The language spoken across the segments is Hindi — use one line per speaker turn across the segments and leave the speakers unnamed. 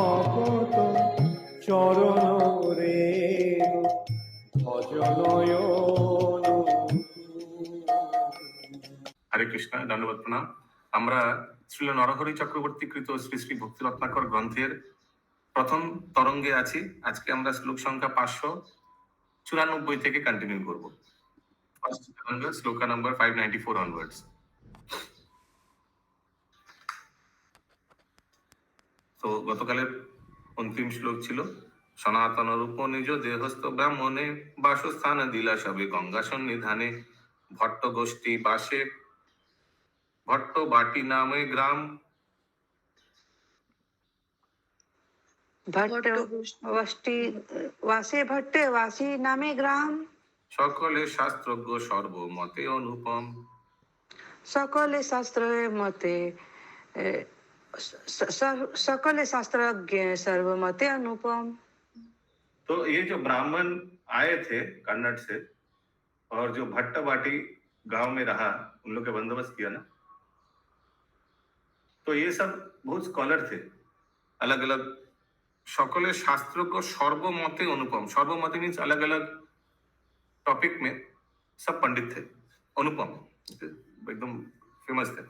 ভকত চরণ রেণু ভজনয়ন।
হরে কৃষ্ণ, দণ্ডবত প্রণাম। আমরা শ্রীল নরহরি চক্রবর্তী কৃত শ্রী শ্রী ভক্তি রত্নাকর গ্রন্থের প্রথম তরঙ্গে আছি। আজকে আমরা শ্লোক সংখ্যা 594 থেকে কন্টিনিউ করব। ফার্স্ট তরঙ্গ, শ্লোকা নাম্বার 594 অনওয়ার্ডস। তো গতকালের অন্তিম শ্লোক ছিল সনাতন রূপ নিজ দেহস্থ ব্রাহ্মণে বাসস্থান দিলা সবে গঙ্গা সন্নিধানে ভট্ট গোষ্ঠী বাসে ভট্ট বাটি নামে গ্রাম
भट्ट वष्टि वासे भट्ट वासी नामे ग्राम
সকলে শাস্ত্রজ্ঞ সর্বমতে অনুপম।
सकले शास्त्र मते सकले शास्त्रज्ञ सर्वमते अनुपम।
तो ये जो ब्राह्मण आए थे कन्नड़ से और जो भट्ट बाटी गांव में रहा, उन लोग के बंदोबस्त किया ना, तो ये सब बहुत स्कॉलर थे, अलग अलग সকলে শাস্ত্রজ্ঞ সর্বমতে অনুপম। সর্বমতে मीन्स अलग अलग टॉपिक में सब पंडित थे, अनुपम एकदम फेमस थे,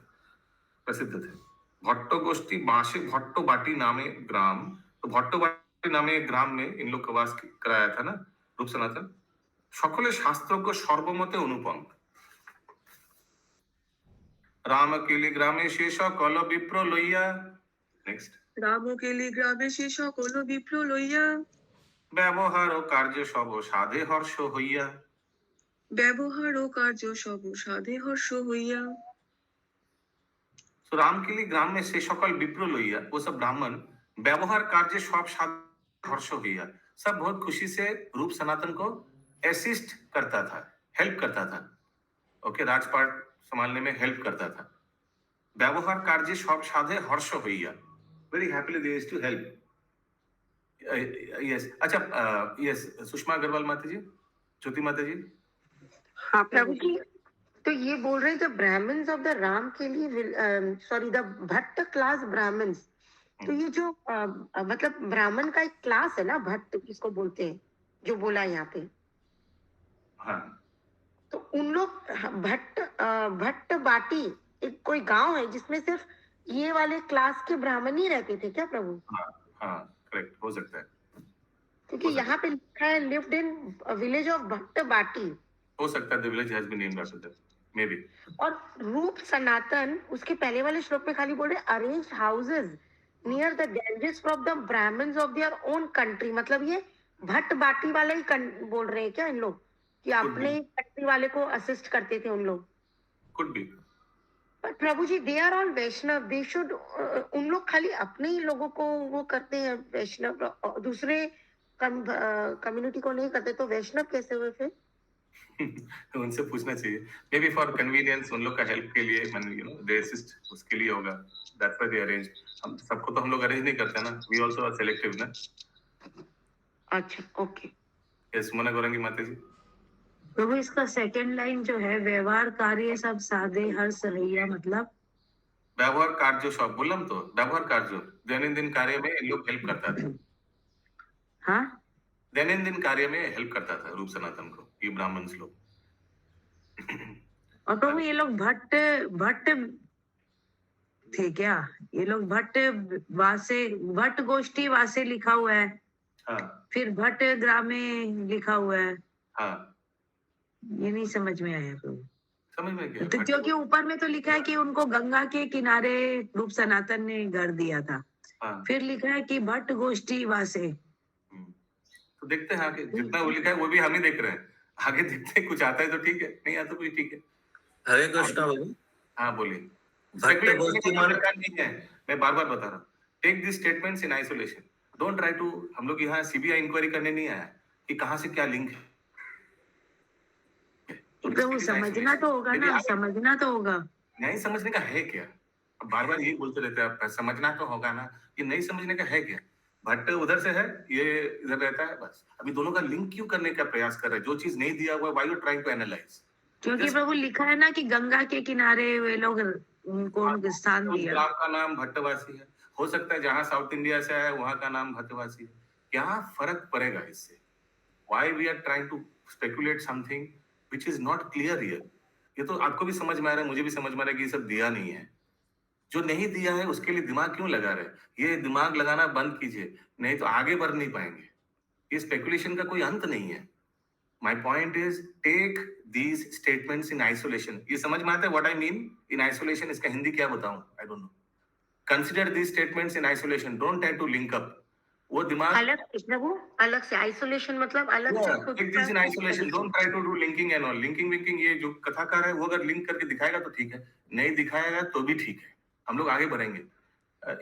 प्रसिद्ध थे। भट्ट गोष्ठी बांशे भट्ट बाटी नामे ग्राम, तो भट्ट बाटी नामे ग्राम में इन लोग का वास कराया था ना रूप सनातन। সকলে শাস্ত্রজ্ঞ সর্বমতে অনুপম। রামকেলি গ্রামে সে সকল বিপ্র লইয়া, নেক্সট,
রামকেলি গ্রামে সে সকল বিপ্র লইয়া
ব্যবহার ও কার্য সব সাধে হর্ষ হইয়া।
ব্যবহার ও কার্য সব সাধে হর্ষ হইয়া।
तो रामकेली ग्राम में से सकल विप्र लइया, वो सब ब्राह्मण व्यवहार कार्य सब साधे हर्ष हइया, सब बहुत खुशी से रूप सनातन को असिस्ट करता था, हेल्प करता था। ओके, राजपाट संभालने में हेल्प करता था। व्यवहार कार्य सब साधे हर्ष हइया, very happily they used to help. Yes, अच्छा, यस, सुषमा अग्रवाल माता जी, ज्योति माता जी।
हाँ प्रभु जी, तो ये बोल रहे हैं जब ब्राह्मण्स ऑफ द राम के लिए sorry the Bhatt class Brahmins, तो ये जो मतलब ब्राह्मण का एक क्लास है ना, भट्ट किसको बोलते हैं, जो बोला यहाँ पे।
हाँ,
तो उन लोग भट्ट बाटी एक कोई गांव है जिसमें सिर्फ ये वाले क्लास के ब्राह्मण ही रहते थे क्या प्रभु?
हाँ, हाँ, करेक्ट, हो सकता है,
क्योंकि यहाँ पे लिखा है लिव्ड इन विलेज ऑफ भट्ट बाटी,
हो सकता है the village has been named after that, maybe.
और रूप सनातन उसके पहले वाले श्लोक में खाली बोल रहे arrange houses near the Ganges from the Brahmins of their own country, मतलब ये भट्ट बाटी वाला ही बोल रहे हैं क्या इन लोग कि अपने कंट्री वाले को असिस्ट करते थे उन लोग?
Could be.
पर Prabhu ji they are all Vaishnav, they should, उन लोग खाली अपने ही लोगों को वो करते हैं वैष्णव, दूसरे कम्युनिटी को नहीं करते, तो वैष्णव कैसे हुए फिर?
उनसे पूछना चाहिए, मे बी फॉर कन्वीनियंस, उन लोग का हेल्प के लिए, यू नो, दे असिस्ट, उसके लिए होगा, दैट्स व्हाई दे अरेंज। हम सबको तो हम लोग अरेंज नहीं करते ना, वी आल्सो आर सिलेक्टिव ना।
अच्छा, ओके।
यस, मोना गौरंगी माता जी।
प्रभु इसका सेकंड लाइन जो है व्यवहार कार्य सब साधे हर्ष हइया, मतलब
व्यवहार कार्य सब बोलम, तो व्यवहार कार्य दैनंदिन कार्य में इन लोग हेल्प करता था।
हाँ,
दैनंदिन कार्य में हेल्प करता था रूप सनातन को ये ब्राह्मण लोग।
और प्रभु ये लोग भट्ट थे क्या? ये लोग भट्ट गोष्ठी वासे लिखा हुआ है,
हाँ,
फिर भट्ट ग्रामे लिखा हुआ है,
हाँ,
ये नहीं समझ में आया प्रभु।
समझ में गया?
तो क्योंकि ऊपर में तो लिखा है कि उनको गंगा के किनारे रूप सनातन ने घर दिया था,
हाँ,
फिर लिखा है कि भट्ट गोष्ठी वासे।
तो देखते हैं आगे, जितना वो लिखा है वो भी हम ही देख रहे हैं, आगे देखते हैं, कुछ आता है तो ठीक है, नहीं आता तो ठीक है।
हरे कृष्णा बाबू।
हाँ, बोलिए।
भट्ट गोष्ठी
नहीं है, मैं बार बार बता रहा हूँ, take this statements in isolation, don't try to, हम लोग यहाँ सीबीआई इंक्वायरी करने नहीं आया कि कहाँ से क्या लिंक है।
तो वो समझना तो होगा ना, समझना तो होगा।
नहीं समझने का है क्या? बार बार यही बोलते रहते हैं आप, समझना तो होगा ना, ये नहीं समझने का है क्या? भट्ट उधर से है, ये इधर रहता है, बस। अभी दोनों का लिंक क्यों करने का प्रयास कर रहे हैं? जो चीज नहीं दिया हुआ, why you trying to analyse?
क्योंकि प्रभु लिखा है ना कि गंगा के किनारे वे लोग उनको स्थान दिया।
ग्राम का नाम भट्टवासी है, हो सकता है जहां साउथ इंडिया से आया है वहां का नाम भट्टवासी है। क्या फर्क पड़ेगा इससे? Why we are trying to speculate something which is not clear here? ये तो आपको भी समझ में आ रहा है, मुझे भी समझ में आ रहा है कि ये सब दिया नहीं है। जो नहीं दिया है उसके लिए दिमाग क्यों लगा रहे? ये दिमाग लगाना बंद कीजिए, नहीं तो आगे बढ़ नहीं पाएंगे। ये स्पेकुलेशन का कोई अंत नहीं है। My point is take these statements in isolation. ये समझ में आता है what I mean in isolation? इसका हिंदी क्या बताऊं? I don't know. Consider these statements in isolation. Don't try to link up. वो दिमाग
अलग से प्रभु, अलग से आइसोलेशन मतलब अलग से खुद
take this in isolation. Don't try to do linking and all. Linking ये जो कथाकार है वो अगर लिंक करके दिखाएगा तो ठीक है, नहीं दिखाएगा तो भी ठीक है। हम लोग आगे बढ़ेंगे।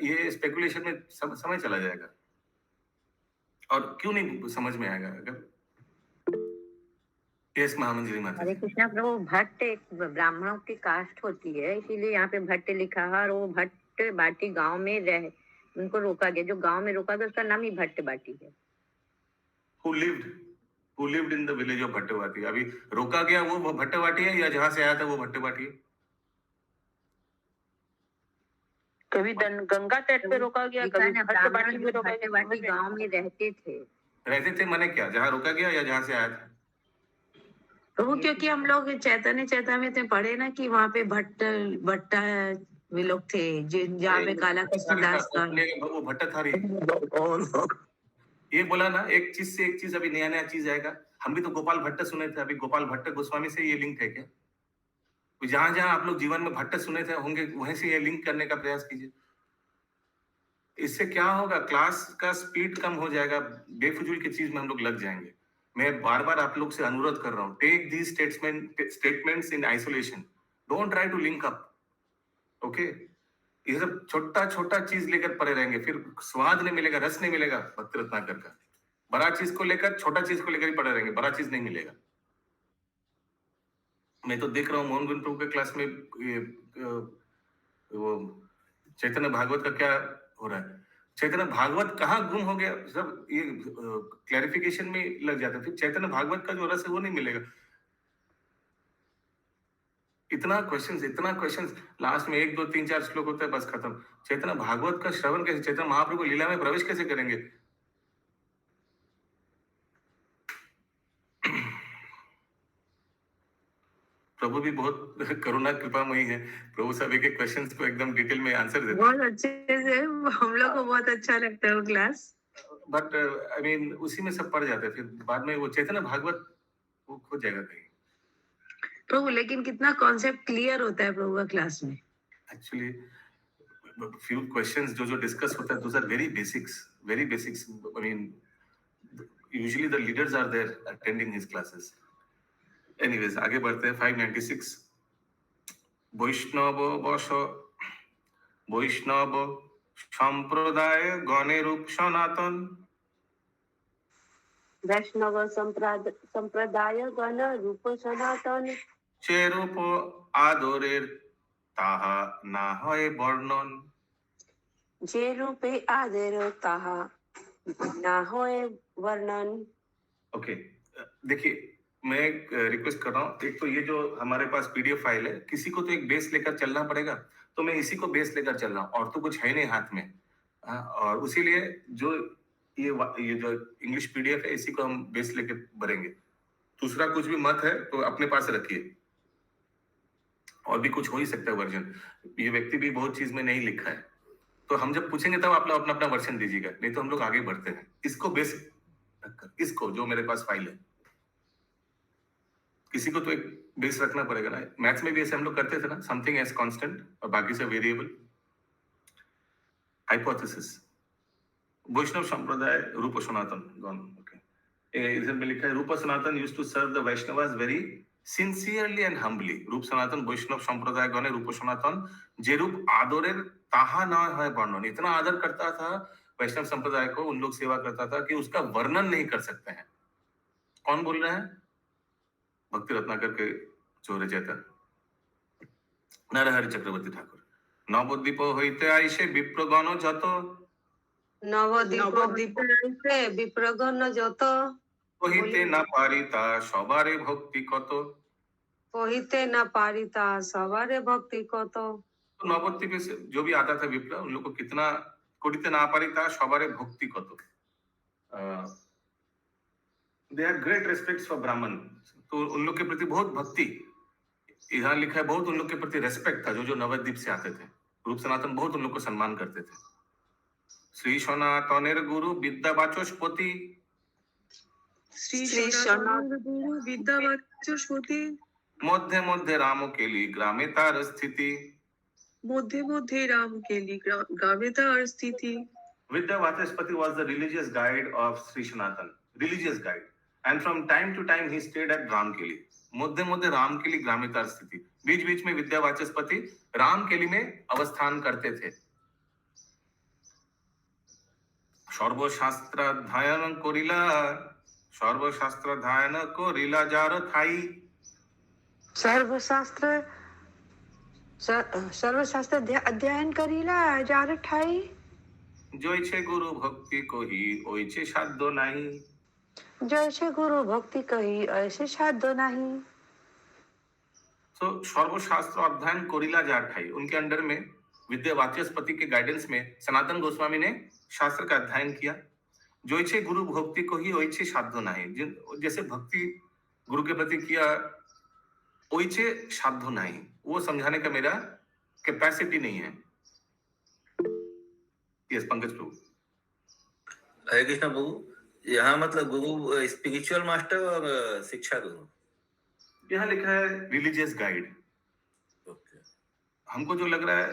ये स्पेकुलेशन में समय चला जाएगा। और क्यों नहीं समझ में आएगा? अगर यस महामंजरी माता
हरे
जी।
कृष्णा प्रभु, भट्ट एक ब्राह्मणों की कास्ट होती है, इसीलिए यहाँ पे भट्ट लिखा है। और वो भट्ट बाटी गांव में रह उनको रोका गया, जो गांव में रोका गया उसका नाम ही भट्ट बाटी है।
who lived in the village of भट्टवाटी। अभी रोका गया वो भट्टवाटी है या जहां से आया था वो भट्टवाटी है?
कभी गंगा तट पे रोका गया,
लिखा
कभी
है ना,
भट्ट
ब्राह्मण
बाटी
जो
पे रोका
भट्ट
गया।
बाटी गांव में रहते थे।
रहते थे माने क्या? जहां रोका गया या जहां से आया था?
प्रभु, क्योंकि हम लोग चैतन्य चैतामृत में पढ़े ना कि वहाँ पे भट्टा वे लोग थे, जहाँ पे काला कृष्णदास का
वो भट्टाधारी ये बोला ना, एक चीज से एक चीज अभी नया नया चीज आएगा। हम भी तो गोपाल भट्ट सुने थे, अभी गोपाल भट्ट गोस्वामी से ये लिंक है क्या? जहां जहां आप लोग जीवन में भट्ट सुने थे होंगे वहीं से ये लिंक करने का प्रयास कीजिए। इससे क्या होगा? क्लास का स्पीड कम हो जाएगा, बेफजूल की चीज में हम लोग लग जाएंगे। मैं बार बार आप लोग से अनुरोध कर रहा हूँ, take these statements in isolation, don't try to link up. Okay, ये सब छोटा छोटा चीज लेकर पड़े रहेंगे, फिर स्वाद नहीं मिलेगा, रस नहीं मिलेगा भक्ति रत्नाकर का। बड़ा चीज को लेकर छोटा चीज को लेकर ही पड़े रहेंगे, बड़ा चीज नहीं मिलेगा। मैं तो देख रहा हूँ मोहन गुरु प्रभु के क्लास में वो चैतन्य भागवत का क्या हो रहा है। चैतन्य भागवत कहाँ गुम हो गया? सब ये क्लैरिफिकेशन में लग जाता है, फिर चैतन्य भागवत का जो रस है वो नहीं मिलेगा। इतना क्वेश्चंस, लास्ट में 1 2 3 4 श्लोक होता है, बस खत्म। चैतन्य भागवत का श्रवण कैसे? चैतन्य महाप्रभु लीला में प्रवेश कैसे करेंगे? प्रभु भी बहुत करुणा कृपामयी है। प्रभु सब एक एक क्वेश्चंस को एकदम डिटेल में आंसर देते हैं।
बहुत अच्छे से, हम लोग को बहुत अच्छा लगता है वो क्लास।
बट आई मीन उसी में सब पड़ जाते हैं, फिर बाद में वो चैतन्य भागवत वो खो जाएगा कहीं।
प्रभु, लेकिन कितना कॉन्सेप्ट क्लियर होता है प्रभु का क्लास में।
एक्चुअली फ्यू क्वेश्चंस जो डिस्कस होता है, those are very basics. I mean usually the leaders are there attending his classes. Anyways आगे बढ़ते हैं। 596 वैष्णव संप्रदाय गणे रूप सनातन।
वैष्णव संप्रदाय गण रूप सनातन।
যে রূপ আদরের তাহা না হয় বর্ণন।
जे रूपे आदर ताहा ना होए वर्णन।
ओके, देखिए मैं रिक्वेस्ट कर रहा हूँ, एक तो ये जो हमारे पास पीडीएफ फाइल है, किसी को तो एक बेस लेकर चलना पड़ेगा, तो मैं इसी को बेस लेकर चल रहा हूँ, और तो कुछ है नहीं हाथ में। और उसी लिए जो ये जो इंग्लिश पीडीएफ है इसी को हम बेस लेकर बढ़ेंगे। दूसरा कुछ भी मत है तो अपने पास रखिए, और भी कुछ हो ही सकता है वर्जन। ये व्यक्ति भी बहुत चीज में नहीं लिखा है, तो हम जब पूछेंगे तब आप लोग अपना अपना वर्जन दीजिएगा, नहीं तो हम लोग आगे बढ़ते हैं। इसको बेस रखकर, इसको जो मेरे पास फाइल है, किसी को तो एक बेस रखना पड़ेगा ना। मैथ्स में भी ऐसे हम लोग करते थे ना, समथिंग एज कांस्टेंट और बाकी सब वेरिएबल। हाइपोथेसिस वैष्णव संप्रदाय रूप सनातन गण। ओके, इधर में लिखा है Rup Sanatan used to serve the Vaishnavas very sincerely and humbly. Rup Sanatan वैष्णव संप्रदाय गणे रूप सनातन जे रूप आदरेर ताहा ना है वर्णन। इतना आदर करता था वैष्णव संप्रदाय को, उन लोग सेवा करता था कि उसका वर्णन नहीं कर सकते हैं। कौन बोल रहे हैं? भक्ति रत्नाकर के जो रचयिता नरहरि चक्रवर्ती ठाकुर। नवद्वीप হইতে আইসে বিপ্রগণ যত।
নবদ্বীপ বিপ্রগণ যত।
কহিতে না পারি তা সবারে ভক্তি কত।
কহিতে না পারি তা সবারে ভক্তি কত।
तो नवद्वीप से जो भी आता था विप्र, उन लोग को कितना করিতে না পারি তা সবারে ভক্তি কত। They have great respect for ब्राह्मण, तो उन लोग के प्रति बहुत भक्ति, यहाँ लिखा है बहुत उन लोग के प्रति रेस्पेक्ट था, जो जो नवद्वीप से आते थे। रूप सनातन बहुत उन लोग को सम्मान करते थे। श्री सनातनेर गुरु विद्या बाचस्पति,
শ্রী সনাতন গুরু বিদ্যা বাচস্পতি,
মধ্যে মধ্যে রাম কেলি গ্রামে তার স্থিতি।
মধ্যে মধ্যে রামকেলি গ্রামে তার স্থিতি।
Vidya Vachaspati was the religious guide of Sri Sanatan, religious guide, and from time to time he stayed at Ramkeli. मध्य मध्य रामकेली ग्रामे तार स्थिति, बीच बीच में विद्या वाचस्पति रामकेली में अवस्थान करते थे। सर्वशास्त्राध्ययन करिला जार थाई,
सर्वशास्त्र अध्ययन करीला जार ठाई,
जयছে गुरु भक्ति कही ओइছে साध्य नहीं।
जैसे गुरु भक्ति कही ऐसे साध्य नहीं।
तो सर्वशास्त्र अध्ययन कोरिला जार ठाई, उनके अंडर में विद्या वाचस्पति के गाइडेंस में सनातन गोस्वामी ने शास्त्र का अध्ययन किया। जोइछे गुरु भक्ति को ही ओइछे साध्य नहीं, जैसे भक्ति गुरु के प्रति किया ओइछे साध्य नहीं, वो समझाने का मेरा कैपेसिटी नहीं है। यस पंकज प्रभु।
हरे कृष्णा प्रभु, यहाँ मतलब गुरु स्पिरिचुअल मास्टर और शिक्षा गुरु?
यहाँ लिखा है रिलीजियस गाइड।
ओके,
हमको जो लग रहा है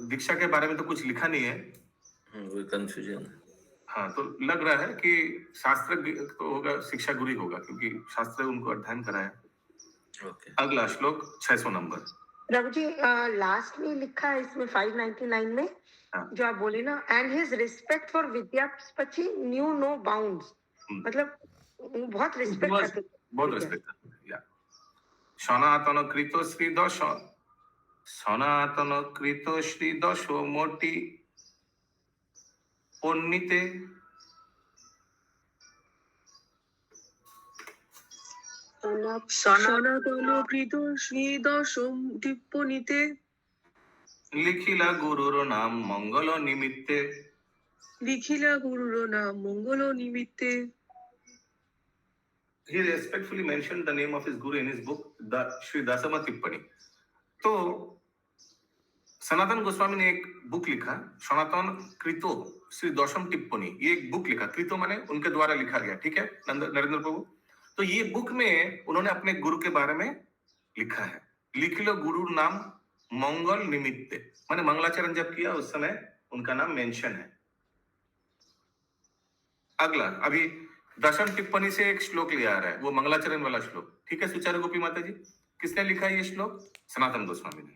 दीक्षा के बारे में तो कुछ लिखा नहीं है,
वो कंफ्यूजन है।
हाँ, तो लग रहा है कि शास्त्र तो होगा, शिक्षा गुरु ही होगा, क्योंकि शास्त्र उनको अध्ययन कराया।
ओके,
अगला श्लोक 600 नंबर।
प्रभु जी लास्ट में लिखा है इसमें 599 में,
हाँ।
जो आप बोले ना, and his respect for Vidyapati knew no bounds, मतलब बहुत रिस्पेक्ट करते थे।
बहुत रेस्पेक्ट या सनातन कृत श्री दश मोटी पन्नीते,
সনাতন কৃত শ্রী দশম টিপ্পণীতে,
लिखिला गुरुर नाम मंगल निमित्ते।
লিখিলা গুরুর নাম মঙ্গল নিমিত্তে।
He respectfully mentioned the name of his guru in his book, the Sri Dasama Tippani. तो सनातन गोस्वामी ने एक बुक लिखा, सनातन कृतो श्री दशम टिप्पणी, ये एक बुक लिखा। कृतो माने उनके द्वारा लिखा गया, ठीक है नरेंद्र प्रभु। तो ये बुक में उन्होंने अपने गुरु के बारे में लिखा है, लिख लो गुरु नाम मंगल निमित्ते, माने मंगलाचरण जब किया उस समय उनका नाम मेंशन है। अगला अभी दशम टिप्पणी से एक श्लोक लिया आ रहा है, वो मंगलाचरण वाला श्लोक, ठीक है सुचारू गोपी माता जी। किसने लिखा है ये श्लोक? सनातन गोस्वामी ने।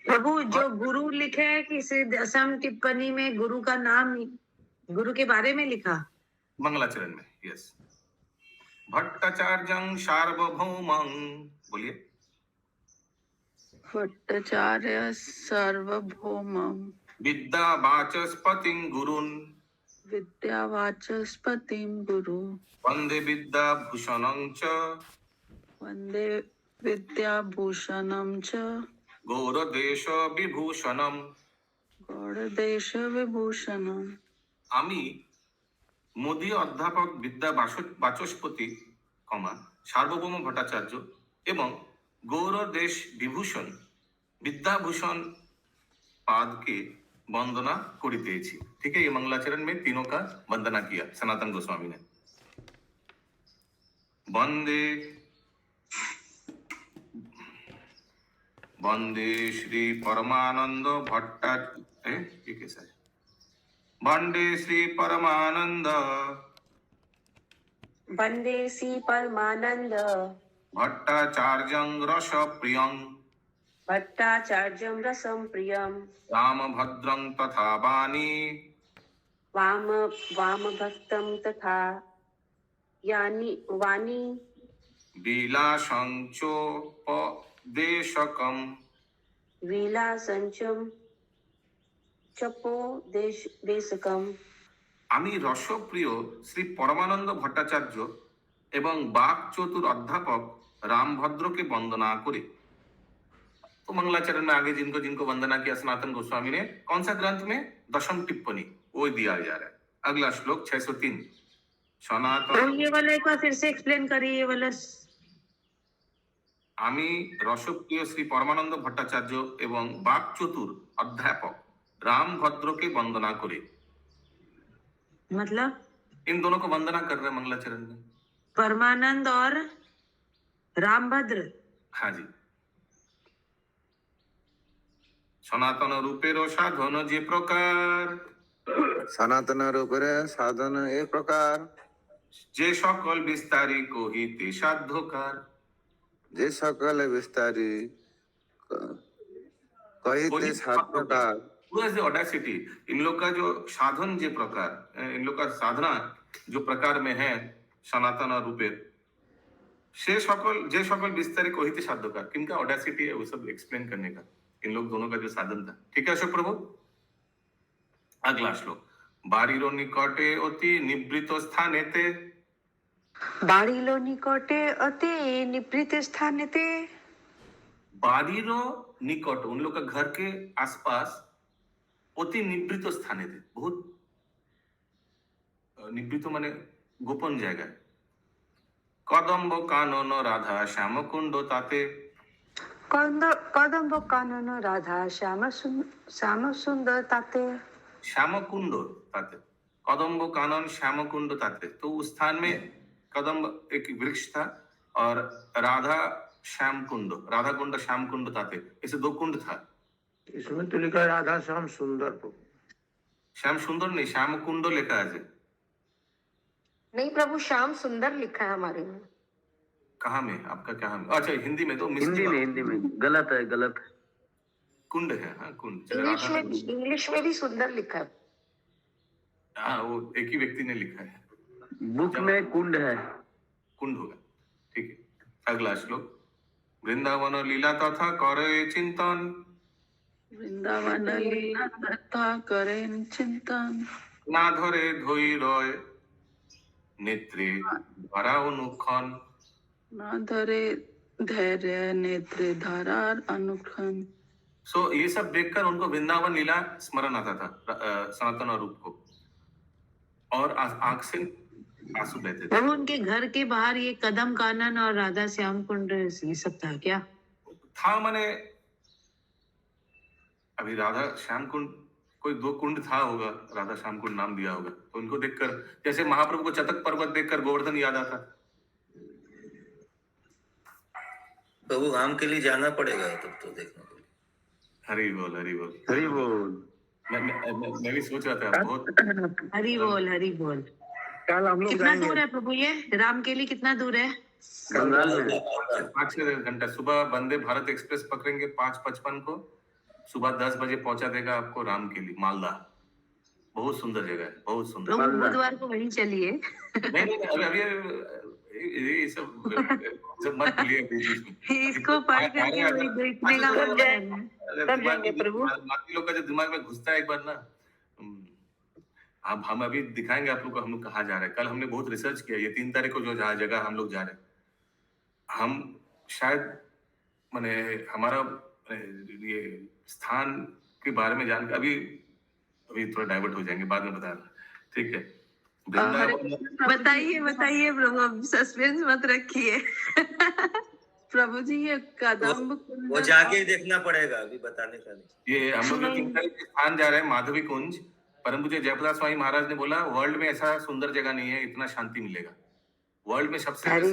प्रभु जो गुरु लिखे है कि इसे दसम टिप्पणी में गुरु का नाम, गुरु के बारे में लिखा
मंगलाचरण में, यस। भट्टाचार्यं सार्वभौमं, बोलिए।
भट्टाचार्य सार्वभौमं
विद्या वाचस्पतिं गुरुन्,
विद्यावाचस्पतिं गुरु,
वंदे विद्या भूषणं च,
वंदे विद्याभूषणं च,
गौरदेश विभूषणम्।
गौड़देश विभूषणं।
আমি মোদী অধ্যাপক বিদ্যা বাচস্পতি সার্বভৌম ভট্টাচার্য এবং গৌরদেশ বিভূষণ विद्याभूषण पाद के वंदना करितेछि। ठीक है, ये मंगलाचरण में तीनों का वंदना किया सनातन गोस्वामी ने। वंदे वंदे श्री परमानंद भट्टाचार्य, ये कैसा है? वंदे श्री परमानंद,
वंदे श्री परमानंद
भट्टाचार्यं रस प्रियं,
भट्टाचार्यं रसं प्रियं,
रामभद्रं तथा वाणी,
वामभक्तं तथा यानि वाणी,
विलासं चोपदेशकं,
विलासञ्चं चपोदेशकं।
আমি রসপ্রিয় শ্রী পরমানন্দ ভট্টাচার্য এবং বাক চতুর অধ্যাপক রামভদ্রকে বন্দনা করি। तो मंगलाचरण में आगे जिनको जिनको वंदना किया सनातन गोस्वामी ने, कौन सा ग्रंथ में? दशम टिप्पणी, वो दिया जा रहा है। अगला श्लोक 603।
तो
सनातन
ये वाला एक बार फिर से एक्सप्लेन करिए, ये वाला।
আমি রসপ্রিয় শ্রী পরমানন্দ ভট্টাচার্য এবং বাকচতুর অধ্যাপক राम भद्र के वंदना करे।
मतलब
इन दोनों को वंदना कर रहे हैं मंगलाचरण में।
परमानंद और रामभद्र।
हाँ जी। সনাতন রূপের সাধন যে প্রকার,
সনাতন রূপের সাধন এ প্রকার,
যে সকল বিস্তারি কহিতে সাধ্যকার,
যে সকল বিস্তারি কহিতে সাধ্যকার।
ऑडेसिटी, इन लोग का जो साधन जे प्रकार, इन लोग का साधना जो प्रकार में है सनातन और रूपेर, से सकल जे सकल विस्तारी कहिते साध्यकार, किनका ऑडेसिटी है वो सब एक्सप्लेन करने का, इन लोग दोनों का जो साधन था। ठीक है अशोक प्रभु। अगला श्लोक, बारीरो निकटे अति निवृत स्थानेते,
बाड़ीलो निकटे अति निवृत स्थानेते।
बारीरो निकट, उन लोग का घर के आसपास, अति निवृत स्थाने थे, बहुत निवृत माने गोपन जगह। कदम्ब कानन राधा श्याम कुंड ताते,
कदम्ब कानन राधा श्याम सुंदर ताते।
श्याम कुंड ताते, कदम्ब कानन श्याम कुंड ताते। तो उस स्थान में कदम्ब एक वृक्ष था और राधा श्याम कुंड, राधा कुंड श्याम कुंड ताते, ऐसे दो कुंड था।
इसमें तो लिखा है राधा श्याम सुंदर प्रभु।
श्याम सुंदर नहीं, श्याम कुंड लिखा है।
नहीं प्रभु, श्याम सुंदर लिखा है हमारे में।
कहाँ में? आपका कहाँ में? अच्छा हिंदी में तो
हिंदी में गलत है, गलत है।
कुंड है, हाँ कुंड।
इंग्लिश में भी सुंदर लिखा है।
हाँ वो एक ही व्यक्ति ने लिखा है,
बुक में कुंड है।
कुंड होगा, ठीक है। अगला श्लोक, वृंदावन लीला तथा करे चिंतन,
वृंदावन लीला तथा करें चिंतन,
ना धरे धैर्य नेत्रे धारा अनुक्षण,
ना धरे धैर्य नेत्र धारार अनुक्षण।
सो ये सब देखकर उनको वृंदावन लीला स्मरण आता था, सनातन और रूप को, और आंख से आंसू बहते थे।
प्रभु उनके घर के बाहर ये कदम कानन और राधा श्याम कुंड ये सब था क्या?
था माने अभी राधा श्याम कुंड, कोई दो कुंड था होगा, राधा श्याम कुंड नाम दिया होगा। तो उनको देखकर, जैसे महाप्रभु को चतक पर्वत देखकर गोवर्धन याद आता।
प्रभु राम के लिए जाना पड़ेगा तब तो देखने के लिए।
हरि बोल, हरि बोल,
हरि बोल।
मैं भी सोच रहा था बहुत।
हरि बोल, हरि बोल।
कल हम लोग
कितना दूर है प्रभु ये राम के लिए, कितना दूर है?
बंगाल में
5-6 घंटा। सुबह वंदे भारत एक्सप्रेस पकड़ेंगे 5:55 को, सुबह 10 बजे पहुंचा देगा आपको राम के लिए मालदा। बहुत सुंदर जगह है, बहुत सुंदर।
प्रभु बुधवार को वहीं चलिए।
नहीं अभी ये सब मत भूलिए बीच में।
इसको पढ़ करके वही देखने का मन है।
कब जाएंगे प्रभु? बाकी लोग का जो दिमाग में घुसता है एक बार ना, अब हम अभी दिखाएंगे आप लोग को हम लोग कहाँ जा रहे हैं। कल हमने बहुत रिसर्च किया, ये 3 तारीख को जो जहाँ जगह हम लोग जा रहे हैं, हम शायद माने हमारा ये स्थान के बारे में जानकर अभी थोड़ा डाइवर्ट हो जाएंगे, बाद में बताना, ठीक है।
बताइए प्रभु, अब सस्पेंस मत रखिए। प्रभु जी ये कदम
वो जाके ही देखना पड़ेगा, अभी बताने का नहीं।
ये हम लोग 3 तारीख के स्थान जा रहे हैं माधवी कुंज। परम पूज्य जयप्रकाश स्वामी महाराज ने बोला वर्ल्ड में ऐसा सुंदर जगह नहीं है, इतना शांति मिलेगा वर्ल्ड में सबसे।
हरि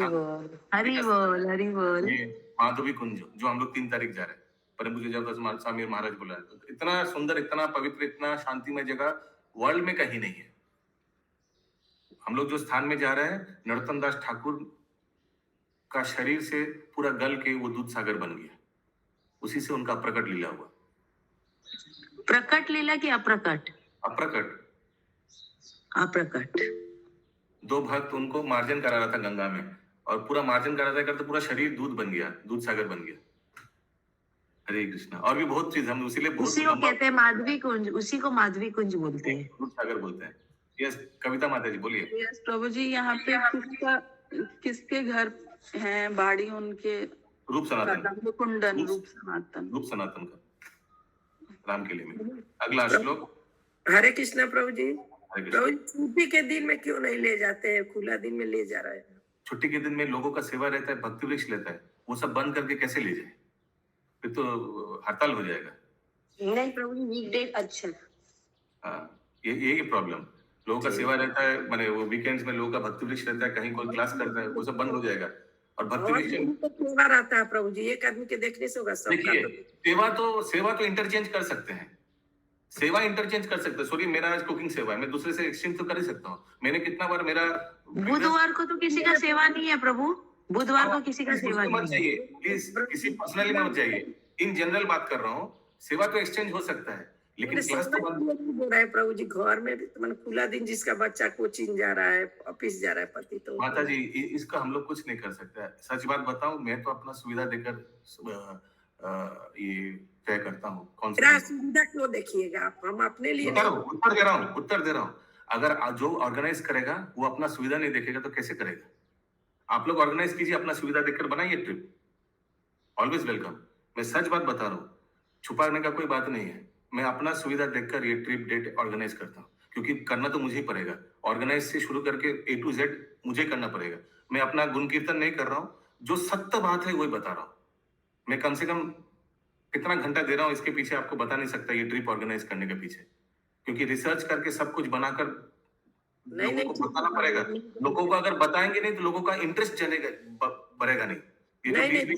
बोल, हरि बोल।
ये माधवी कुंज जो हम लोग 3 तारीख जा रहे हैं, परम पूज्य जयप्रकाश स्वामी महाराज बोला, इतना सुंदर, इतना पवित्र, इतना शांतिमय जगह वर्ल्ड में कहीं नहीं है। हम लोग जो स्थान में जा रहे हैं, नरोत्तम दास ठाकुर का शरीर से पूरा गल के वो दूध सागर बन गया, उसी से उनका प्रकट लीला हुआ।
प्रकट लीला की अप्रकट?
अप्रकट।
अप्रकट।
2 भक्त उनको मार्जन करा रहा था गंगा में, और पूरा मार्जन कराते करते पूरा शरीर दूध बन गया, दूध सागर बन गया। हरे कृष्णा। और भी बहुत चीज हम इसीलिए
उसी को कहते हैं माधवी कुंज, उसी को माधवी कुंज बोलते हैं,
दूध सागर बोलते हैं। यस कविता माता जी बोलिए।
यस प्रभु जी, यहाँ पे किसके घर हैं बाड़ी उनके
रूप सनातन,
कदम कुंडन रूप सनातन।
रूप सनातन का राम के लिए में। अगला श्लोक।
हरे कृष्णा प्रभु जी।
हरे कृष्ण।
प्रभु जी, छुट्टी के दिन में क्यों नहीं ले जाते हैं, खुला दिन में ले जा रहे हैं?
छुट्टी के दिन में लोगों का सेवा रहता है, भक्ति वृक्ष लेता है, वो सब बंद करके कैसे ले जाए? फिर तो हड़ताल हो जाएगा।
नहीं प्रभु जी, वीकडे अच्छा।
हाँ, ये प्रॉब्लम। लोगों का सेवा रहता है, माने वो वीकेंड्स में लोगों का भक्ति वृक्ष रहता है, कहीं कोई क्लास करता है, वो सब बंद हो जाएगा। और भक्ति
और
वृक्ष
तो त्योहार आता है प्रभु जी, एक आदमी के देखने से होगा सबका?
देखिए, सेवा तो इंटरचेंज कर सकते हैं, सेवा इंटरचेंज कर सकते हैं। सॉरी, मेरा आज कुकिंग सेवा है, मैं दूसरे से एक्सचेंज तो कर ही सकता हूँ। मैंने कितना बार मेरा
बुधवार को तो किसी का सेवा नहीं है प्रभु, बुधवार को किसी का सेवा
मत
नहीं है।
चाहिए प्लीज, किसी पर्सनली मत जाइए, इन जनरल बात कर रहा हूँ। सेवा तो एक्सचेंज हो सकता है, लेकिन क्लास तो बंद।
बोल रहा है प्रभु जी, घर में भी तो खुला दिन, जिसका बच्चा कोचिंग जा रहा है, ऑफिस जा रहा है, पति तो
माता जी, इसका हम लोग कुछ नहीं कर सकते। सच बात बताऊं, मैं तो अपना सुविधा देकर ये तय करता हूँ कौन सा।
मेरा सुविधा क्यों देखिएगा आप? हम अपने लिए
उत्तर दे रहा हूँ। अगर जो ऑर्गेनाइज करेगा वो अपना सुविधा नहीं देखेगा तो कैसे करेगा? आप लोग ऑर्गेनाइज कीजिए, अपना सुविधा देखकर बनाइए ट्रिप, ऑलवेज वेलकम। मैं सच बात बता रहा हूँ, छुपाने का कोई बात नहीं है। मैं अपना सुविधा देखकर ये ट्रिप डेट ऑर्गेनाइज करता हूँ, क्योंकि करना तो मुझे ही पड़ेगा। ऑर्गेनाइज से शुरू करके A to Z मुझे करना पड़ेगा। मैं अपना गुण कीर्तन नहीं कर रहा हूँ, जो सत्य बात है वही बता रहा हूँ। मैं कम से कम कितना घंटा दे रहा हूँ इसके पीछे आपको बता नहीं सकता, ये ट्रिप ऑर्गेनाइज करने के पीछे, क्योंकि रिसर्च करके सब कुछ बनाकर लोगों को बताना पड़ेगा। लोगों को अगर बताएंगे नहीं तो लोगों का इंटरेस्ट जनेगा, बढ़ेगा नहीं।
नहीं,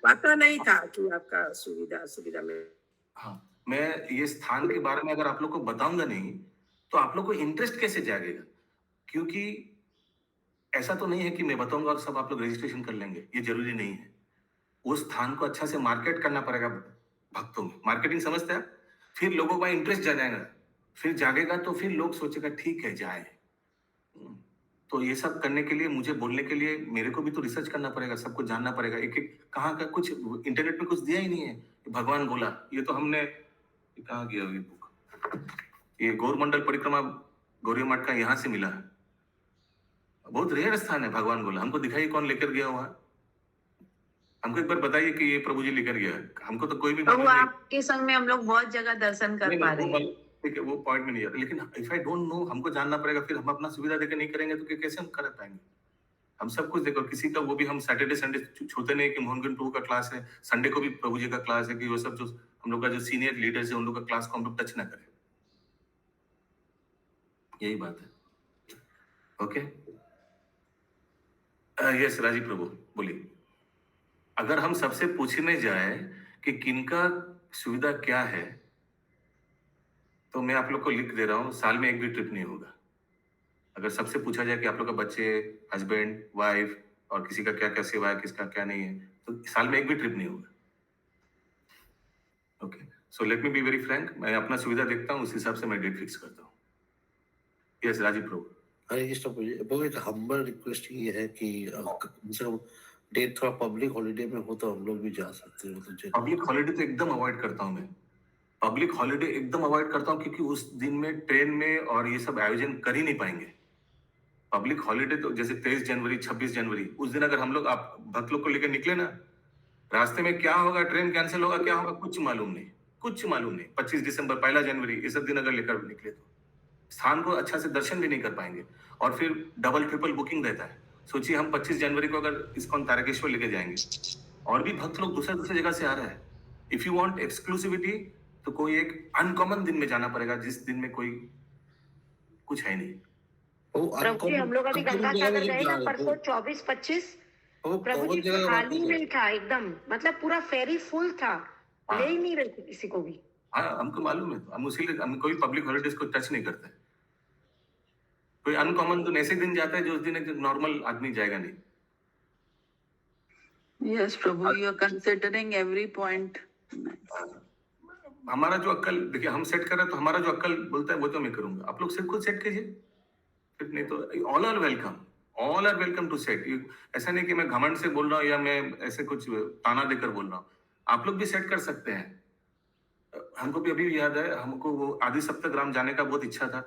पता नहीं था कि आपका सुविधा में।
हाँ, मैं ये स्थान के बारे में अगर आप लोग को बताऊंगा नहीं तो आप लोग को इंटरेस्ट कैसे जागेगा? क्योंकि ऐसा तो नहीं है कि मैं बताऊंगा और सब आप लोग रजिस्ट्रेशन कर लेंगे, ये जरूरी नहीं है। उस स्थान को अच्छा से मार्केट करना पड़ेगा भक्तों में। मार्केटिंग समझते हैं? फिर लोगों का इंटरेस्ट जागेगा, फिर जागेगा तो फिर लोग सोचेगा ठीक है जाए। तो ये सब करने के लिए, मुझे बोलने के लिए मेरे को भी तो रिसर्च करना पड़ेगा, सबको जानना पड़ेगा। एक एक कहाँ का कुछ इंटरनेट में कुछ दिया ही नहीं है। भगवान बोला, ये तो हमने कहाँ गया ये बुक, ये गौरमंडल परिक्रमा गौरी मठ का यहाँ से मिला है। बहुत रेयर स्थान है भगवान गोला। हमको दिखाइए कौन लेकर गया हुआ है, हमको एक बार बताइए कि ये प्रभु जी लेकर गया है। हमको तो कोई भी
प्रभु आपके संग में हम लोग बहुत जगह दर्शन कर पा रहे हैं।
ठीक है, वो पॉइंट में नहीं है, लेकिन इफ आई डोंट नो, हमको जानना पड़ेगा। फिर हम अपना सुविधा देकर नहीं करेंगे तो कैसे हम कर पाएंगे? हम सब कुछ देखो, किसी का वो भी हम सैटरडे संडे छूते नहीं कि मोहनगन 2 का क्लास है, संडे को भी प्रभु जी का क्लास है, कि वो सब जो हम लोग का जो सीनियर लीडर्स है उन लोग का क्लास को हम लोग टच ना करें। यही बात है। ओके, यस राजीव प्रभु बोलिए। अगर हम सबसे पूछने जाए कि किनका सुविधा क्या है, तो मैं आप लोग को लिख दे रहा हूं, साल में एक भी ट्रिप नहीं होगा। अगर सबसे पूछा जाए कि आप लोग का बच्चे, हस्बैंड, वाइफ और किसी का क्या क्या सेवा है, किसका क्या नहीं है, तो साल में एक भी ट्रिप नहीं होगा। Okay, so let me be very Frank, मैं अपना सुविधा देखता हूँ, उस हिसाब से मैं डेट फिक्स करता हूँ। यस राजीव प्रभु।
हरे कृष्ण प्रभु, एक हम्बल रिक्वेस्ट ये है कि कम से कम डेट थोड़ा पब्लिक हॉलीडे में हो तो हम लोग भी जा सकते हैं। मतलब
पब्लिक हॉलीडे तो एकदम अवॉइड करता हूँ मैं, पब्लिक हॉलीडे एकदम अवॉइड करता हूँ, क्योंकि उस दिन में ट्रेन में और ये सब आयोजन कर ही नहीं पाएंगे। पब्लिक हॉलीडे तो जैसे 23 जनवरी, 26 जनवरी, उस दिन अगर हम लोग आप भक्त लोग को लेकर निकले ना, रास्ते में क्या होगा, ट्रेन कैंसिल होगा, क्या होगा, कुछ मालूम नहीं, कुछ मालूम नहीं। 25 दिसंबर, 1 जनवरी, ये सब दिन अगर लेकर निकले तो स्थान को अच्छा से दर्शन भी नहीं कर पाएंगे, और फिर डबल ट्रिपल बुकिंग रहता है। सोचिए हम 25 जनवरी को अगर इस्कॉन तारकेश्वर लेके जाएंगे, और भी भक्त लोग दूसरे जगह से आ रहे हैं। इफ यू वांट एक्सक्लूसिविटी तो कोई एक अनकॉमन दिन में जाना पड़ेगा, जिस दिन में कोई कुछ है नहीं।
प्रभु जी, हम लोग अभी गंगा सागर गए ना परसों 24-25, प्रभु जी खाली नहीं था एकदम, मतलब पूरा फेरी फुल था, ले ही नहीं रहे थे किसी को भी।
हाँ, हमको मालूम है, हम उसी हम कोई पब्लिक हॉलीडेज को टच नहीं करते। कोई अनकॉमन तो ऐसे दिन जाता है जो उस दिन एक नॉर्मल आदमी जाएगा नहीं।
Yes Prabhu, you are considering every point.
हमारा जो अक्ल, देखिए हम सेट कर रहे हैं तो हमारा जो अक्ल बोलता है वो तो मैं करूंगा, आप लोग सिर्फ खुद सेट कीजिए, फिर नहीं तो all are welcome to set. ऐसा नहीं कि मैं घमंड से बोल रहा हूँ या मैं ऐसे कुछ ताना देकर बोल रहा हूँ, आप लोग भी सेट कर सकते हैं। हमको भी अभी याद है, हमको वो आदि सप्तग्राम जाने का बहुत इच्छा था,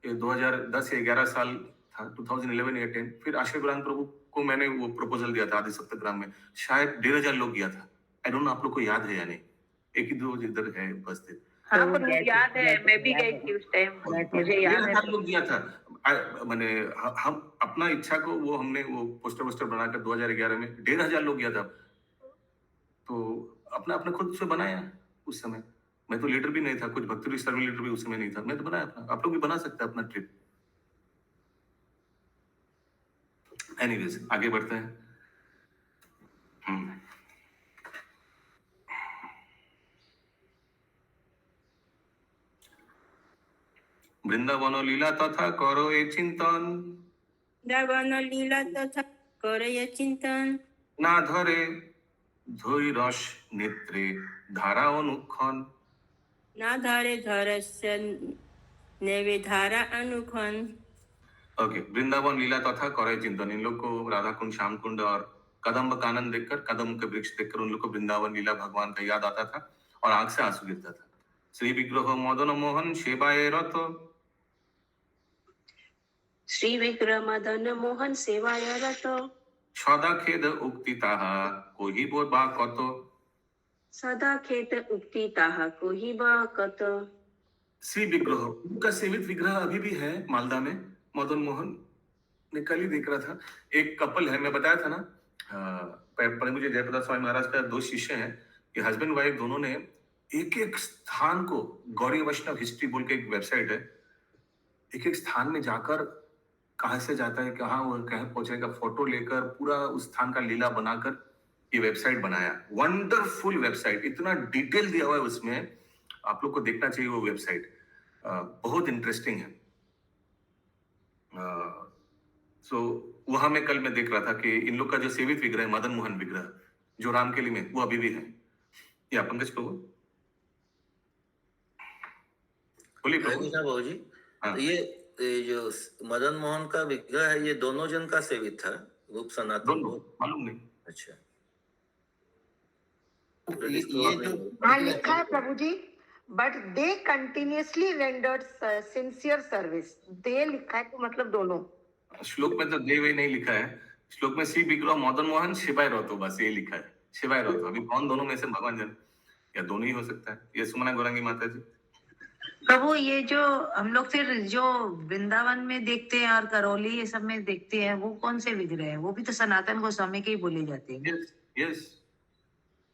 2010 या 11 साल था, 2011 या 10। फिर आश्रय गुरांग प्रभु को मैंने वो प्रपोजल दिया था आदि सप्तग्राम में, शायद 1,500 लोग गया था। आई डोंट नो आप लोग को याद है या नहीं, एक ही दो इधर है उपस्थित।
हाँ पर मुझे याद है, मैं भी गई थी उस टाइम, मुझे याद है।
1,500 लोग गया था। मैंने हम अपना इच्छा को वो हमने वो पोस्टर वोस्टर बनाकर 2011 में 1,500 लोग गया था। तो अपना अपना खुद से बनाया उस समय। मैं तो लीडर भी नहीं था, कुछ भक्ति सर्वे लीडर भी उस समय नहीं था, मैं तो बनाया अपना। आप लोग भी बना सकते हैं अपना ट्रिप। एनीवेज आगे बढ़ते हैं। বৃন্দাবন লীলা তথা করো এ চিন্তন,
বৃন্দাবন লীলা তথা করে চিন্তন,
না ধরে ধৈ রস নেত্রে ধারা অনুক্ষণ।
না ধরে ধরস্য নেবে ধারা অনুক্ষণ।
ओके, वृंदावन लीला तथा करे चिंतन। इन लोग को राधा कुंड, श्याम कुंड और कदम्ब कानन देखकर, कदम के वृक्ष देखकर उन लोग को वृंदावन लीला भगवान का याद आता था और आंख से आंसू गिरता था। श्री विग्रह मदन मोहन सेवाए रत,
श्री विग्रह मदन मोहन सेवाय रत,
सदा खेद उक्ति ताहा कोही बो बा कत।
सदा खेत उक्ति ताहा कोही बा कत।
श्री विग्रह, उनका सेवित विग्रह अभी भी है मालदा में। मदन मोहन ने कल ही देख रहा था, एक कपल है, मैं बताया था ना, मुझे जयप्रकाश स्वामी महाराज का 2 शिष्य हैं, ये हस्बैंड वाइफ दोनों ने एक एक स्थान को, गौरी वैष्णव हिस्ट्री बोल के एक वेबसाइट है, एक एक स्थान में जाकर कहाँ से जाता है, कहाँ वो कहाँ पहुंचेगा, फोटो लेकर पूरा उस स्थान का लीला बनाकर ये वेबसाइट बनाया। वंडरफुल वेबसाइट, इतना डिटेल दिया हुआ है उसमें, आप लोग को देखना चाहिए वो वेबसाइट, बहुत इंटरेस्टिंग है। सो वहां में कल मैं देख रहा था कि इन लोग का जो सेवित विग्रह है, मदन मोहन विग्रह जो रामकेली में, वो अभी भी है। या पंकज प्रभु बोलिए प्रभु।
बाबू जी,
हाँ।
ये जो मदन मोहन का विग्रह है, ये दोनों जन का सेवित था, रूप सनातन
दोनों मालूम नहीं।
अच्छा,
ये जो
हाँ लिखा है Prabhu ji, but they continuously rendered sincere service. They लिखा है तो मतलब दोनों।
श्लोक में तो देव ही नहीं लिखा है, श्लोक में श्री विग्रह मदन मोहन शिवाय रतो, बस ये लिखा है, शिवाय रतो। अभी कौन दोनों में से भगवान जन, या दोनों ही हो सकता है। ये सुमना गौरंगी माता जी।
प्रभु ये जो हम लोग फिर जो वृंदावन में देखते हैं और करौली ये सब में देखते हैं, वो कौन से विग्रह है? वो भी तो सनातन गोस्वामी के ही बोले जाते हैं।
यस यस,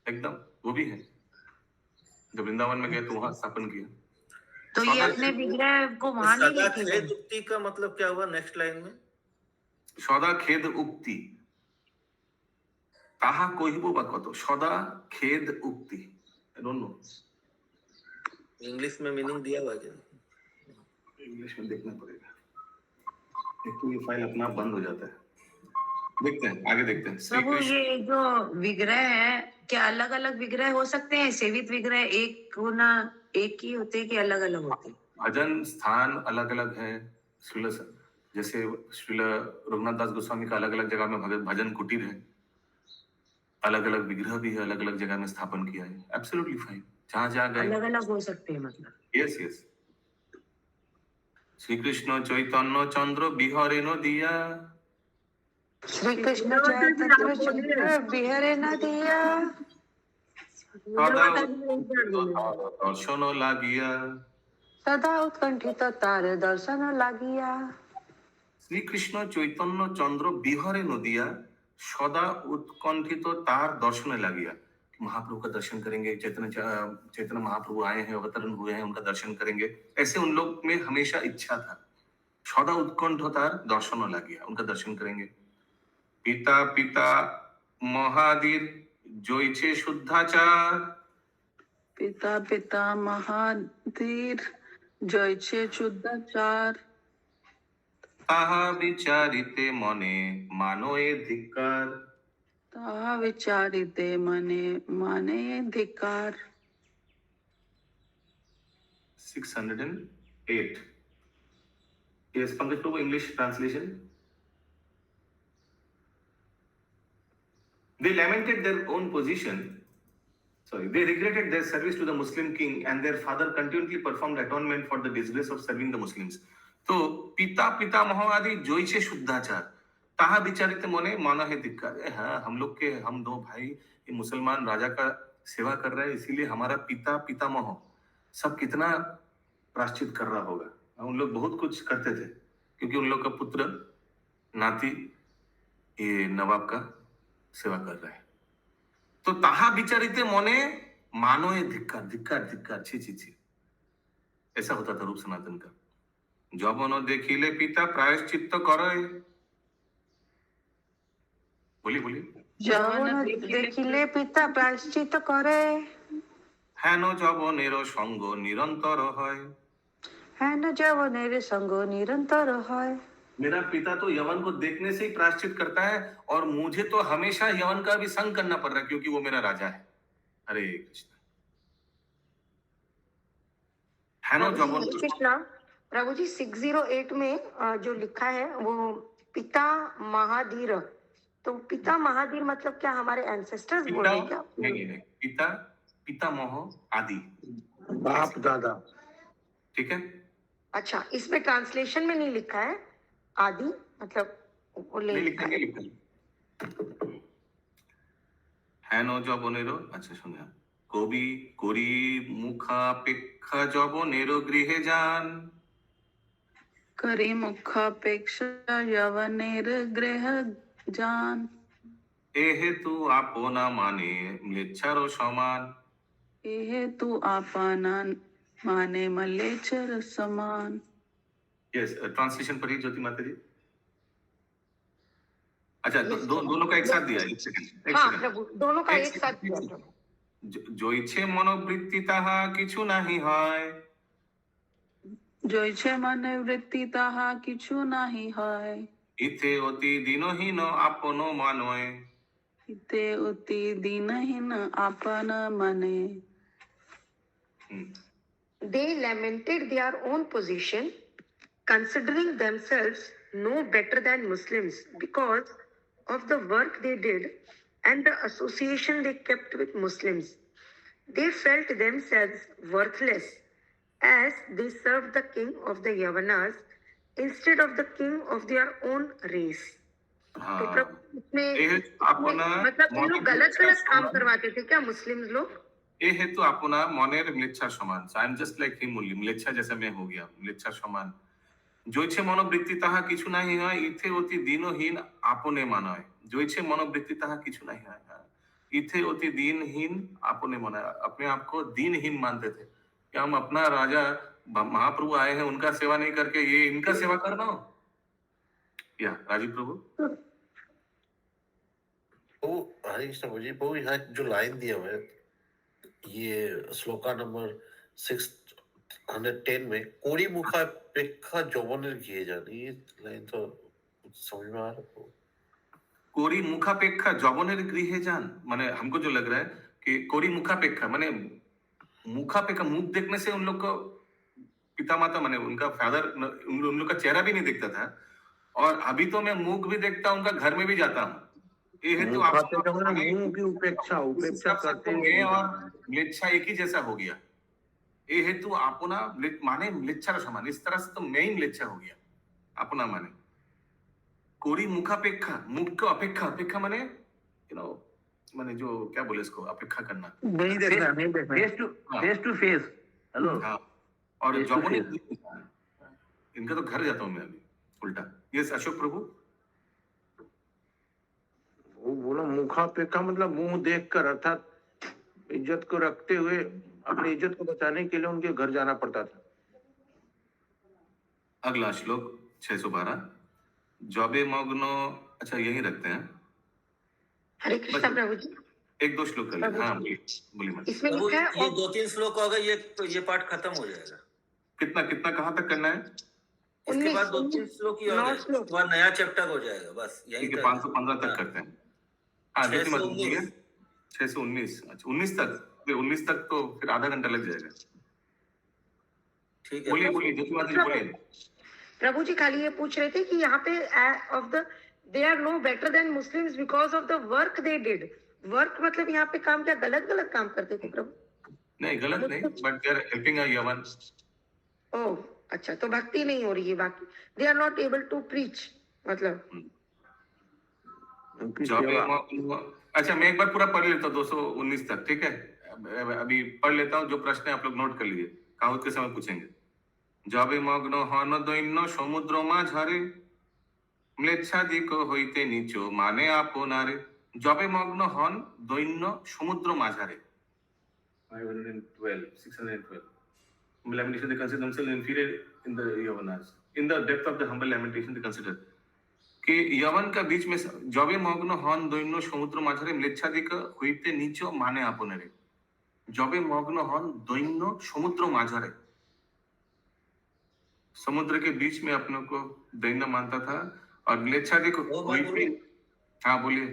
एकदम वो भी है। जब वृंदावन में गए तो वहां स्थापन किया।
तो ये अपने विग्रह को वहां नहीं
सदा
लेके
खेद
गए।
उक्ति का मतलब क्या हुआ नेक्स्ट लाइन में?
सदा खेद उक्ति ताहा कहिबो बा कत। सदा खेद उक्ति, आई डोंट नो
इंग्लिश में मीनिंग दिया हुआ क्या?
इंग्लिश में देखना पड़ेगा, एक तो ये फाइल अपना आप बंद हो जाता है। देखते हैं आगे, देखते हैं। श्री
प्रभु
कृष्ण,
ये जो विग्रह है, क्या अलग अलग विग्रह हो सकते हैं? सेवित विग्रह एक होना, एक ही होते हैं कि अलग अलग होते हैं?
भजन स्थान अलग अलग है। जैसे श्रील रघुनाथ दास गोस्वामी का अलग अलग जगह में भजन कुटीर है, अलग अलग विग्रह भी है, अलग अलग जगह में स्थापन किया है। एब्सोल्युटली फाइन, जहां जहां गए
अलग अलग हो सकते हैं मतलब।
Yes yes. श्री कृष्ण चैतन्य चंद्र बिहरे नदिया,
श्री कृष्ण चैतन्य बिहरे नदिया,
सदा दर्शन लागिया।
सदा उत्कंठित तार दर्शन लागिया।
श्री कृष्ण चैतन्य चंद्र बिहरे नदिया, सदा उत्कंठित तार दर्शन लागिया। महाप्रभु का दर्शन करेंगे, चैतन्य महाप्रभु आए हैं, अवतरण हुए हैं, उनका दर्शन करेंगे, ऐसे उन लोग में हमेशा इच्छा था। सदा उत्कंठ तार दर्शन लागिया, उनका दर्शन करेंगे। पिता पिता महादीर जोइछे शुद्धाचार,
पिता पिता महाधीर जयचे शुद्धाचार,
ताहा विचारिते मने मानो ए धिक्कार।
ताहा विचारिते मने माने धिकार।
608. Yes, Pankaj Prabhu, English translation. They lamented their own position. They regretted their service to the Muslim king, and their father continually performed atonement for the disgrace of serving the Muslims. तो पिता पितामह आदि जोइछे शुद्धाचार, ताहा विचारित मने माना है धिक्कार। हाँ, हम दो भाई ये मुसलमान राजा का सेवा कर रहे हैं, इसीलिए हमारा पितामह सब कितना प्रायश्चित कर रहा होगा। उन लोग बहुत कुछ करते थे क्योंकि उन लोग का पुत्र नाती ये नवाब का सेवा कर रहे हैं। तो ताहा विचारित मने मानो ये धिक्कार धिक्कार धिक्कार, छी छी छी। ऐसा होता था रूप सनातन का। जबन देखिले पिता प्रायश्चित करे। बोलिए
जवन देखिले पिता प्रायश्चित करे,
हेन जबनेरो संग निरंतर है।
हेन जवनेर संग निरंतर है।
मेरा पिता तो यवन को देखने से ही प्रायश्चित करता है और मुझे तो हमेशा यवन का भी संग करना पड़ रहा है क्योंकि वो मेरा राजा है। हरे कृष्ण। हेनो जबन
कृष्णा, प्रभु जी 608 में जो लिखा है वो पिता महाधीर, तो पिता महाधीर मतलब क्या हमारे एंसेस्टर्स बोल रहे हैं क्या?
नहीं, पितामह आदि,
बाप दादा।
ठीक है।
अच्छा, इसमें ट्रांसलेशन में नहीं लिखा है आदि, मतलब वो ले लिखा है।
हेनो जबनेरो, अच्छा सुनिए, कवि कोरी मुखापेक्षा जबनेरो गृहे जान।
करी मुखापेक्षा यवनेर गृह जान।
एहेतु आपना माने म्लेच्छारो समान।
एहेतु आपना माने म्लेच्छर समान।
यस, ट्रांसलेशन पढ़िए ज्योति माता जी। अच्छा, दोनों का एक साथ दिया। एक सेकंड।
हाँ प्रभु, दोनों का एक साथ दिया प्रभु।
जो इच्छे मनोवृत्ति ताहा किछु नहीं হয়।
जो इच्छे मनोवृत्ति ताहा किछु नहीं है।
इथे অতি দীনহীন আপন মানয়।
इते अति दीनहीन आपन मने।
They lamented their own position, considering themselves no better than Muslims because of the work they did and the association they kept with Muslims. They felt themselves worthless as they served the king of the Yavanas instead of the king of their own race. तो प्रभु इसमें मतलब ये लोग गलत काम करवाते थे क्या मुस्लिम लोग?
ए हेतु अपना मनेर म्लेच्छा समान। I am just like him only, म्लेच्छा जैसे मैं हो गया, म्लेच्छा समान। जो इच्छे मनोवृत्ति ताहा किछु नहीं है, इथे अति दीनहीन आपने मानय। जो इच्छे मनोवृत्ति ताहा किछु नहीं है, इथे अति दीनहीन आपने माना। अपने आप को दीनहीन मानते थे कि हम अपना राजा महाप्रभु आए हैं, उनका सेवा नहीं करके ये इनका सेवा करना हो। या राजीव प्रभु,
वो हरे कृष्ण मुझे वो यहाँ जो लाइन दिया हुआ है, ये श्लोका नंबर 610 में कोरी मुखापेक्षा जौवनेर गृहे जान, ये लाइन तो समझ में आ रहा है।
कोरी मुखापेक्षा जौवनेर गृहे जान माने हमको जो लग रहा है कि कोरी मुखापेक्षा माने मुखापेक्षा, मुख देखने से उन लोग को पिता माता माने उनका फादर, उन लोग का चेहरा भी नहीं दिखता था। और अभी तो मैं मुख भी देखता हूँ, उनका घर में भी जाता हूँ। ये है तो
मुंह की उपेक्षा करते हैं
और म्लेच्छा एक ही जैसा हो गया। ये है तो अपना माने म्लेच्छा समान। इस तरह से तो मैं ही म्लेच्छा हो गया। अपना माने कोरी मुखापेक्षा, मुख को अपेक्षा माने माने जो क्या बोले इसको, अपेक्षा करना,
नहीं देखना,
फेस टू फेस। हेलो।
हाँ, और जौवने इनका तो घर जाता हूँ मैं अभी उल्टा। यस अशोक प्रभु,
वो बोला मुखापेक्षा मतलब मुंह देखकर, अर्थात इज्जत को रखते हुए अपनी इज्जत को बचाने के लिए उनके घर जाना पड़ता था।
अगला श्लोक 612। जबे मग्नो, अच्छा यही रखते हैं।
हरे कृष्ण प्रभु जी,
एक दो श्लोक कर लें। हाँ बोलिए मत।
इसमें लिखा है
ये 2-3 श्लोक होगा, ये पाठ खत्म हो जाएगा।
कितना कहाँ तक करना है?
इसके बाद 2-3 श्लोक ही होगा, उसके बाद नया चैप्टर हो जाएगा। बस यही
515 तक करते हैं। हाँ 619। 619, अच्छा 19 तक। 19 तक तो फिर आधा घंटा लग जाएगा।
ठीक है,
बोलिए बोलिए।
प्रभु जी खाली ये पूछ रहे थे कि यहाँ पे of the they are no better than Muslims because of the work they did. Work मतलब यहाँ पे काम क्या गलत काम करते थे प्रभु?
नहीं गलत नहीं, but they are helping a यवन।
ओह अच्छा, तो भक्ति नहीं हो रही है बाकी, they are not able to preach मतलब।
उनकी
जबे
सेवा।
मग्न, अच्छा मैं एक बार पूरा पढ़ लेता हूँ 219 तक, ठीक है? अभी पढ़ लेता हूँ, जो प्रश्न है आप लोग नोट कर लीजिए, काहुत के समय पूछेंगे। जबे मग्न हन दैन्य समुद्र माझारे म्लेच्छादिक হইতে নিচ মানে আপনারে। जबे मग्न हन दैन्य समुद्र माझारे 512 612 lamentation they consider themselves inferior in the yavanas, in the depth of the humble lamentation they consider कि यवन का बीच में जबे मग्न हन दैन्य समुद्र माझारे म्लेच्छादिक হইতে নিচ মানে আপনারে। जबे मग्न हन दैन्य समुद्र माझारे, समुद्र के बीच में अपनों को दैन्य मानता था और म्लेच्छादिक
वो बात बोलूं?
हाँ बोलिए।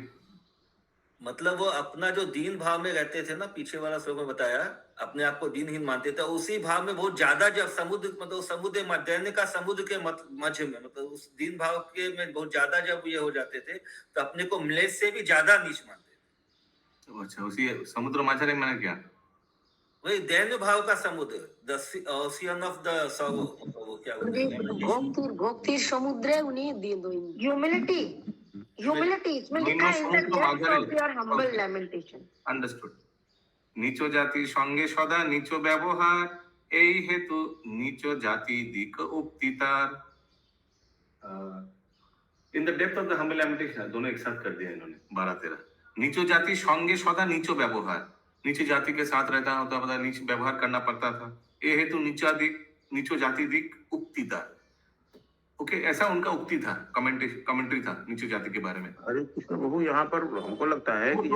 मतलब वो अपना जो दीन भाव में रहते थे ना, पीछे वाला श्लोक में बताया, अपने आप को दीनहीन मानते थे, उसी भाव में बहुत ज्यादा जब समुद्र मतलब समुद्र दैन्य का समुद्र के मध्य में, मतलब उस दीन भाव के में बहुत ज्यादा जब ये हो जाते थे तो अपने को म्लेच्छ से भी ज्यादा नीच मानते थे।
अच्छा, उसी समुद्र माझारे मैंने क्या
वही दैन्य भाव का समुद्र, द ओशियन ऑफ द वो क्या बोलते हैं,
भोक्तिर समुद्र उन्हें दे दो।
ह्यूमिलिटी, ह्यूमिलिटी इसमें लिखा है, in the depth of your humble lamentation.
Understood. नीचो जाति संगे सदा नीचो व्यवहार, এই হেতু नीच जाति दिक उक्ति तार। In the depth of the humble lamentation, दोनों एक साथ कर दिया इन्होंने 12-13। नीचो जाति संगे सदा नीचो व्यवहार, नीचे जाति के साथ रहता होता पता नीच व्यवहार करना पड़ता था। ये हेतु नीचो जाति दिक उक्ति तार। ओके, ऐसा उनका उक्ति था, कमेंट्री था नीचो जाति के बारे में।
हरे कृष्ण प्रभु, यहाँ पर हमको लगता है कि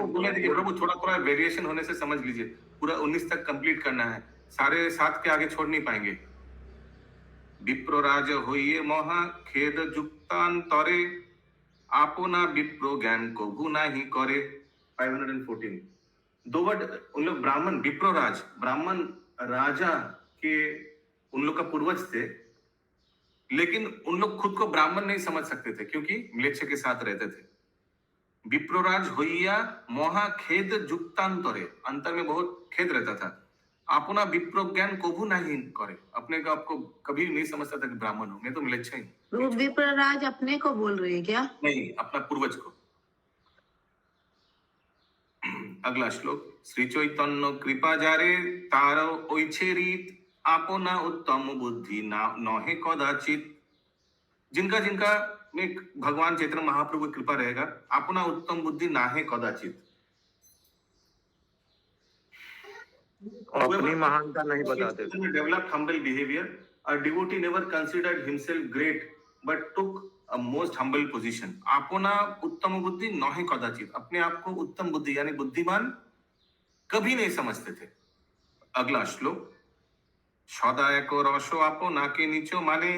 प्रभु थोड़ा थोड़ा वेरिएशन होने से समझ लीजिए, पूरा 19 तक कंप्लीट करना है, सारे 7 के आगे छोड़ नहीं पाएंगे। विप्रराज होइए महा खेद जुक्तांतरे, आपना विप्रो ज्ञान को भूना ही करे। 514 दो वर्ड उन लोग ब्राह्मण, विप्रराज ब्राह्मण राजा के उन लोग का पूर्वज थे, लेकिन उन लोग खुद को ब्राह्मण नहीं समझ सकते थे क्योंकि म्लेच्छ के साथ रहते थे। विप्रराज होइया महा खेद जुक्तांतरे, अंतर में बहुत खेद रहता था। अपना विप्रो ज्ञान कोभू नहीं करे, अपने को आपको कभी नहीं समझता था कि ब्राह्मण हूं मैं, तो म्लेच्छ ही।
तो विप्रराज अपने को बोल रहे हैं क्या?
नहीं, अपना पूर्वज को। अगला श्लोक, श्री चैतन्य कृपा जारे तार ओइछे रीत, आपना उत्तम बुद्धि ना नहे कदाचित। जिनका जिनका में भगवान चैतन्य महाप्रभु की कृपा रहेगा, अपना उत्तम बुद्धि ना है कदाचित।
अपनी महानता नहीं बताते थे।
Developed humble behavior, a devotee never considered himself great but took a most humble position. अपना उत्तम बुद्धि नहे कदाचित, अपने आप को उत्तम बुद्धि यानी बुद्धिमान कभी नहीं समझते थे। अगला श्लोक, सदा एक रस आपनाके नीच माने,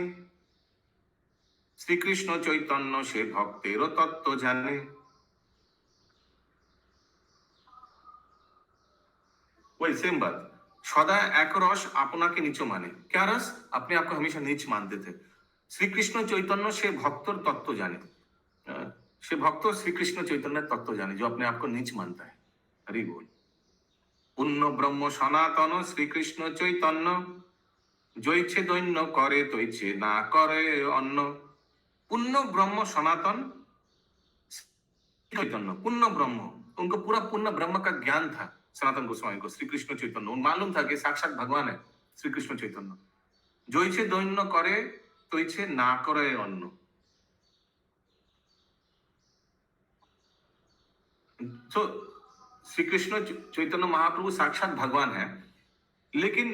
श्री कृष्ण चैतन्य से भक्तेर तत्व जाने। वही सेम बात, सदा एक रस आपनाके नीच माने, क्या रस? अपने आप को हमेशा नीच मानते थे। श्री कृष्ण चैतन्य से भक्तर तत्व जाने, से भक्त श्री कृष्ण चैतन्य तत्व जाने, जो अपने आप को नीच मानता है। हरि बोल। पुण्य ब्रह्म सनातन श्री कृष्ण चैतन्य, जैछे दैन्य करे तैछे ना करे अन्न। पुण्य ब्रह्म सनातन चैतन्य, पुण्य ब्रह्म, उनको पूरा पुण्य ब्रह्म का ज्ञान था सनातन गोस्वामी को, श्री कृष्ण चैतन्य। उनको मालूम था कि साक्षात भगवान है श्री कृष्ण चैतन्य। जैछे दैन्य करे तैछे ना करे अन्न। तो श्री कृष्ण चैतन्य महाप्रभु साक्षात भगवान है, लेकिन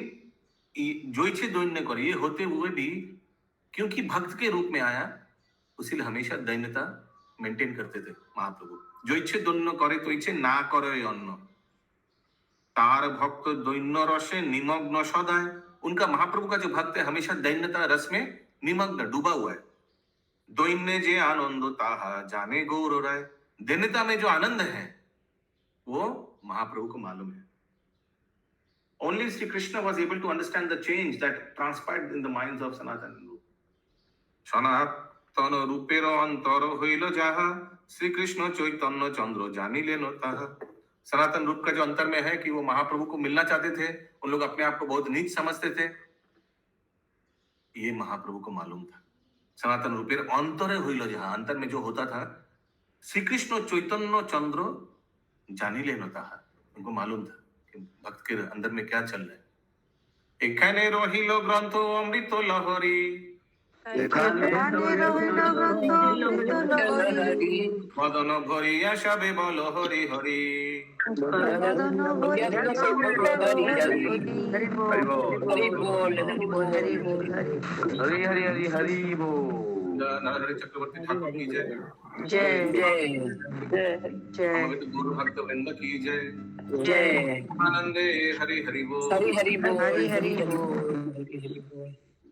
जो इच्छे दैन्य करे, ये होते हुए भी क्योंकि भक्त के रूप में आया, उसीलिए हमेशा दैन्यता मेंटेन करते थे महाप्रभु। जो इच्छे दैन्य करे तो इच्छे ना करे अन्न। तार भक्त दैन्य रसे निमग्न सदाय, उनका महाप्रभु का जो भक्त है हमेशा दैन्यता रस में निमग्न डूबा हुआ है। दैन्य जे आनंद ताहा जाने गौर राय, दैन्यता में जो आनंद है वो महाप्रभु को मालूम है। Only Sri Krishna was able to understand the change that transpired in the minds of Sanatan Guru. सनातन रूपेर अंतर हईल जाहा, श्री कृष्ण चैतन्य चंद्र जानिलेन ताहा। सनातन रूप का जो अंतर में है कि वो महाप्रभु को मिलना चाहते थे, उन लोग अपने आप को बहुत नीच समझते थे, ये महाप्रभु को मालूम था। सनातन रूपेर अंतर हईल जाहा, अंतर में जो होता था श्री कृष्ण चैतन्य चंद्र जानी लेनो ताहा, उनको मालूम था कि भक्त के अंदर में क्या चल रहा है। एखाने रहिलो ग्रंथ अमृत लहरी, बदन भरिया सबे बोल हरि हरि।
हरी हरी हरी हरी बोल।
नारायण चक्रवर्ती ठाकुर की जय,
जय जय जय
गुरु भक्त वृंद की जय,
जय
आनंदे हरि हरि बोल।
हरि हरि बोल।